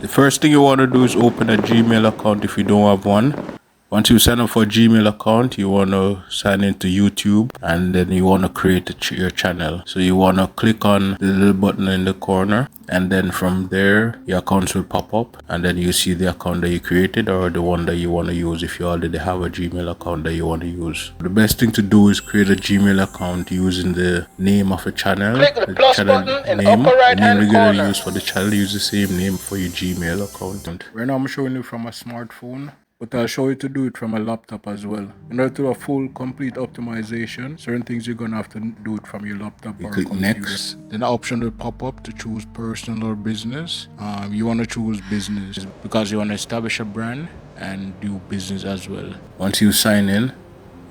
The first thing you want to do is open a Gmail account if you don't have one. Once you sign up for a Gmail account, you want to sign into YouTube, and then you want to create your channel. So you want to click on the little button in the corner, and then from there your accounts will pop up, and then you see the account that you created or the one that you want to use if you already have a Gmail account that you want to use. The best thing to do is create a Gmail account using the name of a channel. Click the plus channel button in name, upper right the name hand regularly corner. used for the channel, use the same name for your Gmail account. Right now I'm showing you from a smartphone, but I'll show you to do it from a laptop as well. In order to do a full, complete optimization, certain things you're gonna have to do it from your laptop or click computer. next. Then the option will pop up to choose personal or business. You want to choose business because you want to establish a brand and do business as well. Once you sign in,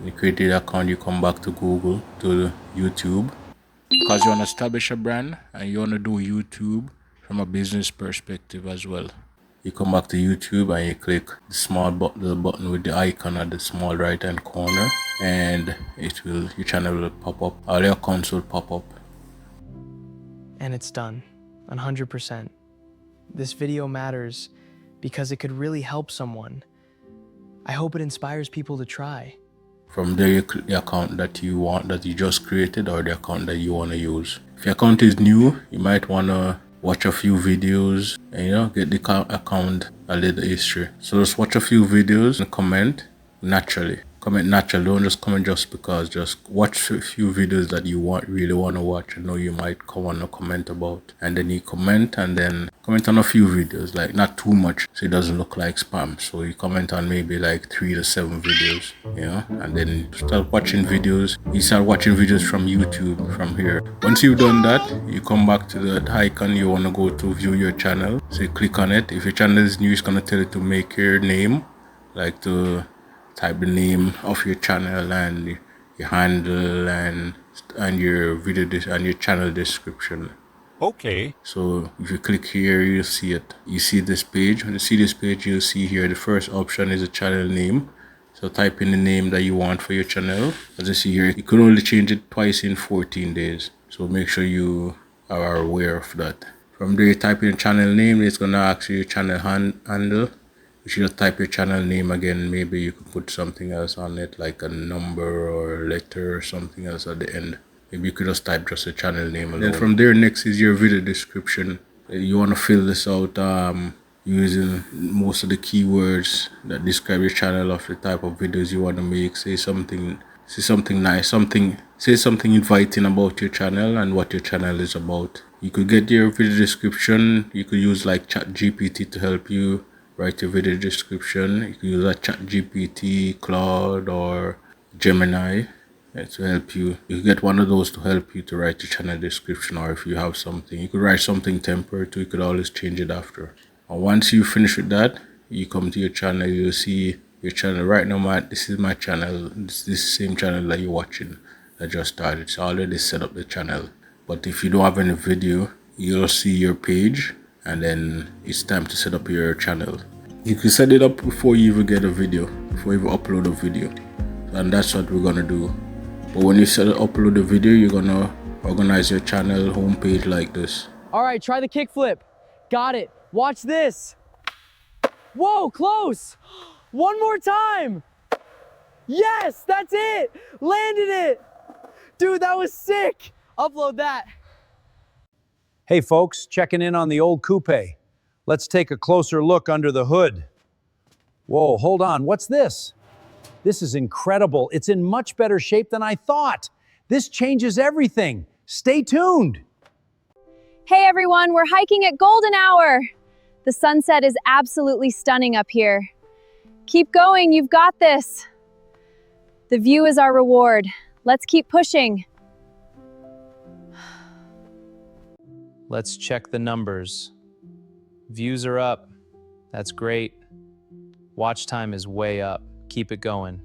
you create your account, you come back to Google, to YouTube. Because you want to establish a brand and you want to do YouTube from a business perspective as well. You come back to YouTube and you click the small the button with the icon at the small right hand corner, and your channel will pop up, all your accounts will pop up. And it's done, 100%. This video matters because it could really help someone. I hope it inspires people to try. From there you click the account that you just created or the account that you want to use. If your account is new, you might want to watch a few videos and get the account a little history. So just watch a few videos and comment naturally. Don't just comment just because. Just watch a few videos that you really want to watch and know you might want to comment about. And then you comment, and then comment on a few videos, like not too much so it doesn't look like spam. So you comment on maybe like 3 to 7 videos, and then start watching videos. You start watching videos from YouTube from here. Once you've done that, you come back to the icon you want to go to view your channel. So you click on it. If your channel is new, it's going to tell you to make your name, like to type the name of your channel and your handle and your video and your channel description. Okay. So if you click here, you'll see it. You see this page. When you see this page, you'll see here the first option is a channel name. So type in the name that you want for your channel. As you see here, you can only change it twice in 14 days. So make sure you are aware of that. From there, you type in channel name. It's gonna ask you your channel handle. You should just type your channel name again. Maybe you could put something else on it, like a number or a letter or something else at the end. Maybe you could just type just a channel name alone. Then from there, next is your video description. You want to fill this out using most of the keywords that describe your channel, of the type of videos you want to make. Say something nice, say something inviting about your channel and what your channel is about. You could get your video description. You could use like ChatGPT to help you write your video description. You can use a ChatGPT, Claude, or Gemini to help you. You can get one of those to help you to write your channel description, or if you have something, you could write something temporary too. You could always change it after. And once you finish with that, you come to your channel. You'll see your channel. Right now, this is my channel. This is the same channel that you're watching that just started. It's already set up the channel. But if you don't have any video, you'll see your page, and then it's time to set up your channel. You can set it up before you even get a video, before you even upload a video. And that's what we're gonna do. But when you upload the video, you're gonna organize your channel homepage like this. All right, try the kickflip. Got it. Watch this. Whoa, close. One more time. Yes, that's it. Landed it. Dude, that was sick. Upload that. Hey folks, checking in on the old coupe. Let's take a closer look under the hood. Whoa, hold on, what's this? This is incredible. It's in much better shape than I thought. This changes everything. Stay tuned. Hey everyone, we're hiking at golden hour. The sunset is absolutely stunning up here. Keep going, you've got this. The view is our reward. Let's keep pushing. Let's check the numbers. Views are up. That's great. Watch time is way up. Keep it going.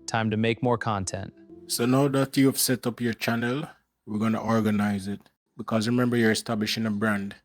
Time to make more content. So now that you have set up your channel, we're gonna organize it. Because remember, you're establishing a brand.